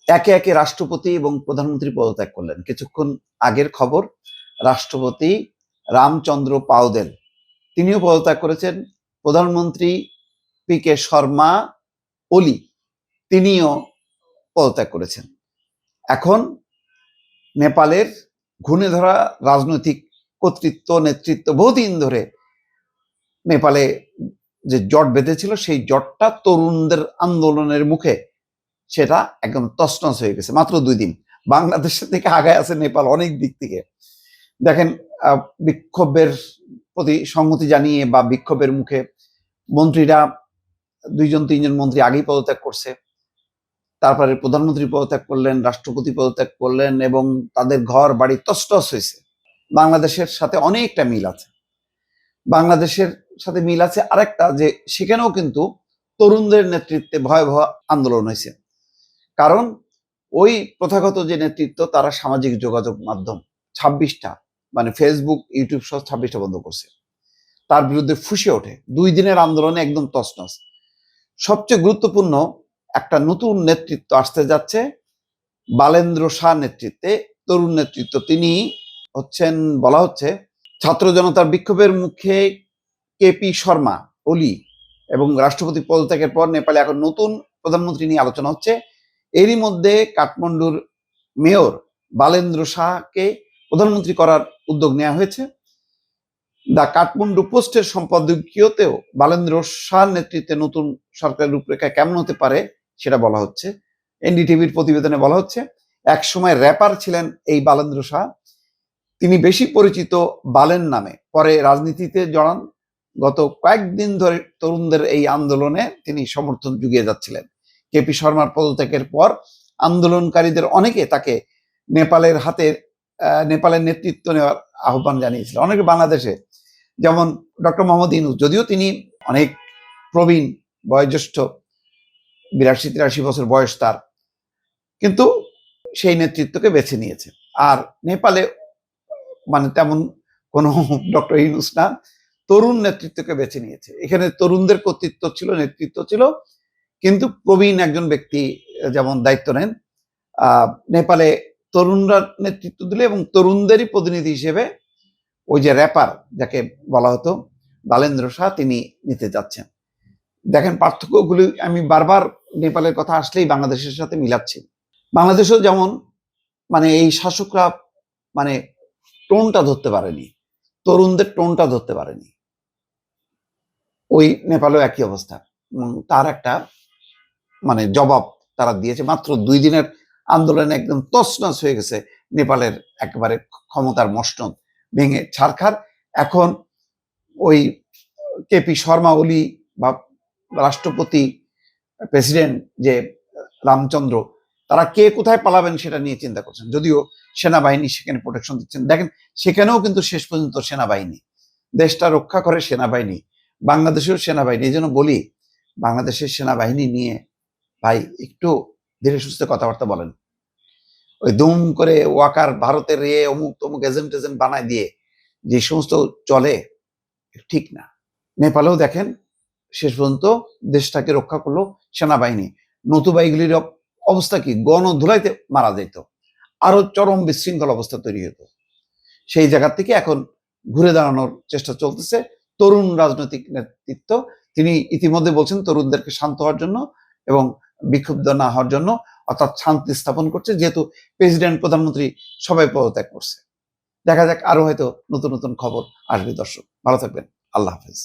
একে একে রাষ্ট্রপতি এবং প্রধানমন্ত্রী পদত্যাগ করলেন। কিছুক্ষণ আগের খবর, রাষ্ট্রপতি রামচন্দ্র পাউদেল তিনিও পদত্যাগ করেছেন। প্রধানমন্ত্রী পি.কে. শর্মা ওলি তিনিও পদত্যাগ করেছেন। এখন নেপালের ঘুণে ধরা রাজনৈতিক কর্তৃত্ব নেতৃত্ব বহুদিন ধরে নেপালে যে জট বেঁধেছিল, সেই জটটা তরুণদের আন্দোলনের মুখে সেটা একদম তছনছ হয়ে গেছে মাত্র 2 দিন। বাংলাদেশের থেকে আগায় আছে নেপাল অনেক দিক থেকে। দেখেন, বিক্ষোভের প্রতি সংহতি জানিয়ে বা বিক্ষোভের মুখে মন্ত্রীরা 2-3 জন মন্ত্রী আগেই পদত্যাগ করছে। তারপরে প্রধানমন্ত্রী পদত্যাগ করলেন, রাষ্ট্রপতি পদত্যাগ করলেন এবং তাদের ঘর বাড়ি তছনছ হয়েছে। বাংলাদেশের সাথে অনেকটা মিল আছে। বাংলাদেশের সাথে মিল আছে আরেকটা, যে সেখানেও কিন্তু তরুণদের নেতৃত্বে ভয়াবহ আন্দোলন হয়েছে। কারণ ওই প্রথাগত যে নেতৃত্ব, তারা সামাজিক যোগাযোগ মাধ্যম 26টা, মানে ফেসবুক, ইউটিউব সহ 26টা বন্ধ করছে। তার বিরুদ্ধে ফুঁসে ওঠে। 2 দিনের আন্দোলনে একদম তছনছ। সবচেয়ে গুরুত্বপূর্ণ একটা নতুন নেতৃত্ব আসতে যাচ্ছে বালেন্দ্র শাহ নেতৃত্বে, তরুণ নেতৃত্ব। তিনি হচ্ছেন, বলা হচ্ছে, ছাত্র জনতার বিক্ষোভের মুখে কে.পি. শর্মা ওলি এবং রাষ্ট্রপতি পদত্যাগের পর নেপালে এখন নতুন প্রধানমন্ত্রী নিয়ে আলোচনা হচ্ছে। এরই মধ্যে কাঠমান্ডুর মেয়র বালেন্দ্র শাহকে প্রধানমন্ত্রী করার উদ্যোগ নেওয়া হয়েছে। দ্য কাঠমান্ডু পোস্টের সম্পাদকীয়তেও বালেন্দ্র শাহর নেতৃত্বে নতুন সরকারের রূপরেখা কেমন হতে পারে সেটা বলা হচ্ছে। এনডিটিভির প্রতিবেদনে বলা হচ্ছে, এক সময় র্যাপার ছিলেন এই বালেন্দ্র শাহ। তিনি বেশি পরিচিত বালেন নামে, পরে রাজনীতিতে জড়ান। গত কয়েকদিন ধরে তরুণদের এই আন্দোলনে তিনি সমর্থন জুগিয়ে যাচ্ছিলেন। কে.পি. শর্মার পদত্যাগের পর আন্দোলনকারীদের অনেকে তাকে নেপালের নেতৃত্ব নেওয়ার আহ্বান জানিয়েছিল। অনেকে বাংলাদেশে, যেমন ডক্টর মোহাম্মদ ইউনূস, যদিও তিনি অনেক প্রবীণ, বয়োজ্যেষ্ঠ, 82-83 বছর বয়স তার, কিন্তু সেই নেতৃত্বকে বেছে নিয়েছে। আর নেপালে মানে তেমন কোনো ডক্টর ইউনূস না, তরুণ নেতৃত্বকে বেছে নিয়েছে। এখানে তরুণদের কর্তৃত্ব ছিল, নেতৃত্ব ছিল, কিন্তু প্রবীণ একজন ব্যক্তি যেমন দায়িত্ব নেন। নেপালে তরুণরা নেতৃত্ব দিলে এবং তরুণদেরই প্রতিনিধি হিসেবে ওই যে র্যাপার যাকে বলা হতো বালেন্দ্র শাহ, তিনি নিতে যাচ্ছেন। দেখেন পার্থক্যগুলি আমি বারবার নেপালের কথা আসলেই বাংলাদেশের সাথে মিলাচ্ছি। বাংলাদেশেও যেমন মানে এই শাসকরা মানে টোনটা ধরতে পারেনি, তরুণদের টোনটা ধরতে পারেনি, ওই নেপালেও একই অবস্থা। তার একটা মানে জবাব তারা দিয়েছে। মাত্র 2 দিনের আন্দোলনে একদম তছনছ হয়ে গেছে নেপালের একেবারে ক্ষমতার মসনদ ভেঙে ছারখার। এখন ওই কে.পি. শর্মা ওলি বা রাষ্ট্রপতি প্রেসিডেন্ট যে রামচন্দ্র, তারা কে কোথায় পালাবেন সেটা নিয়ে চিন্তা করছেন। যদিও সেনাবাহিনী সেখানে প্রোটেকশন দিচ্ছেন। দেখেন, সেখানেও কিন্তু শেষ পর্যন্ত সেনাবাহিনী, দেশটা রক্ষা করে সেনাবাহিনী, বাংলাদেশেও সেনাবাহিনী। এই জন্য বলি, বাংলাদেশের সেনাবাহিনী নিয়ে ভাই একটু ধীরে সুস্থে কথাবার্তা বলেন। ওই দুম করে ওয়াকার, ভারতের অমুক তমুক এজেন্ট বানায় দিয়ে যে সমস্ত চলে, ঠিক না। নেপালেও দেখেন শেষ পর্যন্ত দেশটাকে রক্ষা করলো সেনাবাহিনী। নতুবা এগুলির অবস্থা কি, গণধুলাইতে মারা যেত, আরো চরম বিশৃঙ্খল অবস্থা তৈরি হতো। সেই জায়গা থেকে এখন ঘুরে দাঁড়ানোর চেষ্টা চলতেছে তরুণ রাজনৈতিক নেতৃত্ব। তিনি ইতিমধ্যে বলছেন তরুণদেরকে শান্ত হওয়ার জন্য এবং বিক্ষুব্ধ না হওয়ার জন্য, অর্থাৎ শান্তি স্থাপন করছে, যেহেতু প্রেসিডেন্ট প্রধানমন্ত্রী সবাই পদত্যাগ করছে। দেখা যাক, আরো হয়তো নতুন নতুন খবর আসবে। দর্শক ভালো থাকবেন, আল্লাহ হাফেজ।